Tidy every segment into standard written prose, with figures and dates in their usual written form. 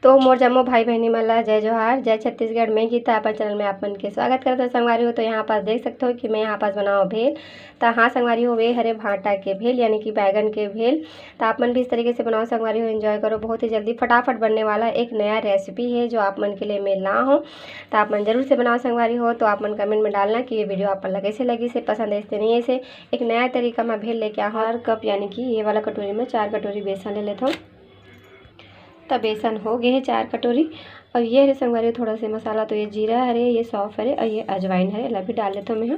तो मोर जम्मो भाई बहनी मला जय जोहार जय छत्तीसगढ़ में गीता अपन चैनल में आप मन के स्वागत करता संगवारी हो। तो यहाँ पास देख सकते हो कि मैं यहाँ पास बनाओ भेल। तो हाँ संगवारी हो, वे हरे भाटा के भेल यानी कि बैगन के भेल। तो आप मन भी इस तरीके से बनाओ संगवारी हो, एंजॉय करो। बहुत ही जल्दी फटाफट बनने वाला एक नया रेसिपी है जो आप मन के लिए मैं ला हूँ। तो आप मन जरूर से बनाओ संगवारी हो। तो आप मन कमेंट में डालना कि ये वीडियो आप मन कैसे लगी, से पसंद है नहीं ऐसे एक नया तरीका मैं भेल लेके आऊँ। हर कप यानी कि ये वाला कटोरी में 4 कटोरी बेसन ले लेता हूँ। तब बेसन हो गए है 4 कटोरी। और ये है संगवारी थोड़ा से मसाला, तो ये जीरा हरे, ये सौंफ हरे और ये अजवाइन हरे, ला भी डाल लेते हूँ मैं।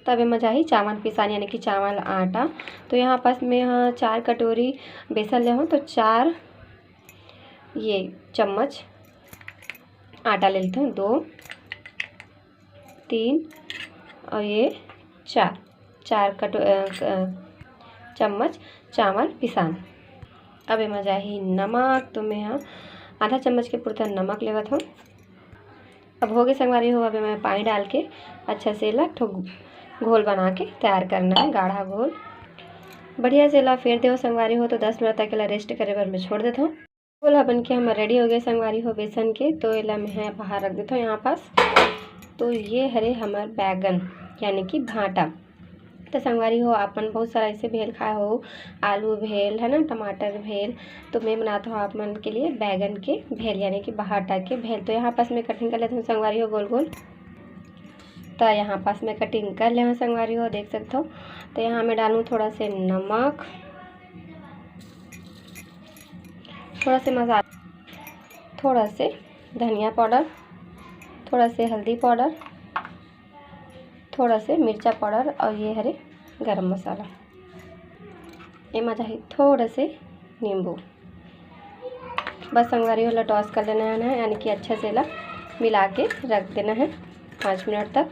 तब में जाही चावल पिसान यानी कि चावल आटा। तो यहाँ पास मैं 4 कटोरी बेसन ले हूँ, तो 4 ये चम्मच आटा ले लेते हूँ। 2 3 और ये 4 चम्मच चावल पिसान। अब में जाही नमक, तो मैं यहाँ आधा चम्मच के पुरता नमक लेवत हूँ। अब हो गए संगवारी हो, अब मैं पानी डाल के अच्छा से ला घोल बना के तैयार करना है, गाढ़ा घोल बढ़िया से ला फेर दो संगवारी हो। तो 10 मिनट तक ला रेस्ट करे बर मैं छोड़ देता हूँ। घोल बन के हम रेडी हो गए संगवारी हो बेसन के। तो इला मैं बाहर रख देता हूँ यहाँ पास। तो ये हरे हमार बैगन यानी कि भाटा। तो संगवारी हो आपन बहुत सारा ऐसे भेल खाए हो, आलू भेल है ना, टमाटर भेल। तो मैं बनाता हूँ आप मन के लिए बैगन के भेल यानी कि भाटा के भेल। तो यहाँ पास मैं कटिंग कर लेती हूँ संगवारी हो गोल गोल। तो यहाँ पास मैं कटिंग कर ले हूँ संगवारी हो, देख सकते हो। तो यहाँ मैं डालूँ थोड़ा से नमक, थोड़ा से मसाला, थोड़ा से धनिया पाउडर, थोड़ा से हल्दी पाउडर, थोड़ा से मिर्चा पाउडर और ये हरे गरम मसाला। एमा चाहिए थोड़ा से नींबू। बस संगवारी वाला टॉस कर लेना है यानी कि अच्छा से ला मिला के रख देना है 5 मिनट तक।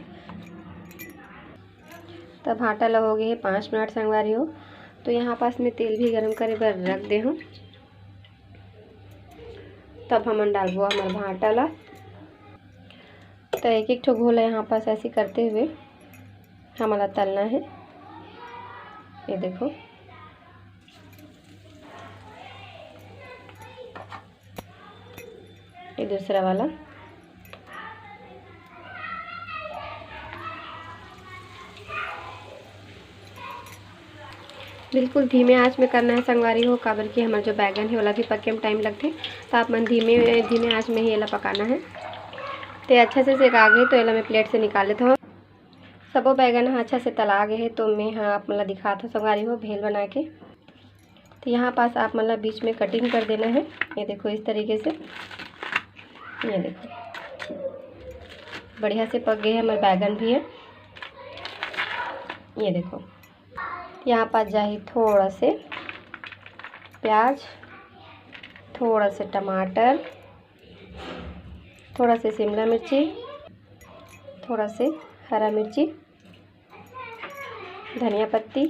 तब आटा ला हो गई है 5 मिनट संगवारी हो। तो यहाँ पास में तेल भी गरम करे पर रख दे हूँ। तब हम डालबो हमारे भाटा ला। तो एक एक ठो घोल यहाँ पास ऐसे करते हुए हमारा तलना है। ये देखो, ये दूसरा वाला। बिल्कुल धीमे आंच में करना है संगवारी हो, काबर कि हमारा जो बैगन है वाला भी पके में टाइम लगते। तो आप मन धीमे आंच में ही एला पकाना है। तो अच्छा से सेक आ गई, तो एला मैं प्लेट से निकाल लेता हूँ। सबो बैगन अच्छा से तला गए है। तो मैं आप मतलब दिखाता हूँ संगवारी हो भेल बना के। तो यहाँ पास आप मतलब बीच में कटिंग कर देना है। ये देखो इस तरीके से, ये देखो बढ़िया से पक गए हैं। हमारे बैगन भी है, ये देखो। यहाँ पास जाही थोड़ा से प्याज, थोड़ा से टमाटर, थोड़ा से शिमला मिर्ची, थोड़ा से हरा मिर्ची, धनिया पत्ती,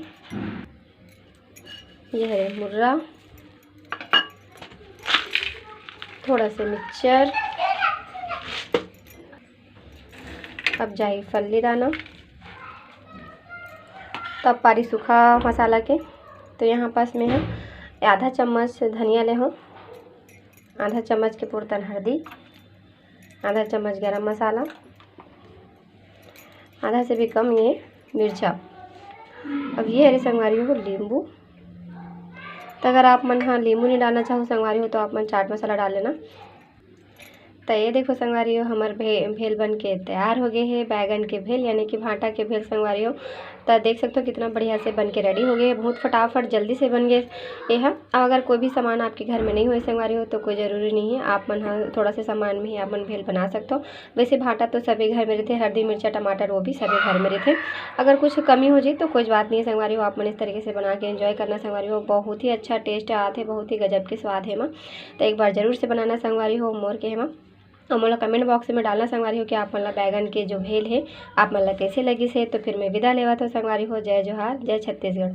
ये है मुर्रा, थोड़ा से मिक्सचर। अब जाई फल्ली दाना, तब पारी सूखा मसाला के। तो यहाँ पास में है आधा चम्मच धनिया ले हूँ, आधा चम्मच के पुरतन हल्दी, आधा चम्मच गरम मसाला, आधा से भी कम ये मिर्चा। अब ये हरे संगवारी हो नींबू। तो अगर आप मन हाँ नींबू नहीं डालना चाहो संगवारी हो, तो आप मन चाट मसाला डाल लेना। तो ये देखो संगवारी हो हमारे भेल बन के तैयार हो गए हैं, बैगन के भेल यानी कि भाटा के भेल संगवारी हो। तो देख सकते हो कितना बढ़िया से बन के रेडी हो गए, बहुत फटाफट जल्दी से बन गए ये है। अब अगर कोई भी सामान आपके घर में नहीं हुए संगवारी हो, तो कोई ज़रूरी नहीं है, आप मन हाँ थोड़ा से सामान में ही आप मन भेल बना सकते हो। वैसे भाटा तो सभी घर में रहते, हल्दी मिर्चा टमाटर वो भी सभी घर में रहते। अगर कुछ कमी हो जाए तो कोई बात नहीं है संगवारी हो, आप मन इस तरीके से बना के एंजॉय करना संगवारी हो। बहुत ही अच्छा टेस्ट आते, बहुत ही गजब के स्वाद है माँ। तो एक बार ज़रूर से बनाना संगवारी हो मोर के है माँ। और मोला कमेंट बॉक्स में डालना संगवारी हो कि आप मतलब बैगन के जो भेल है आप मतलब कैसे लगी से। तो फिर मैं विदा लेवा तो संगवारी हो, जय जोहार जय छत्तीसगढ़।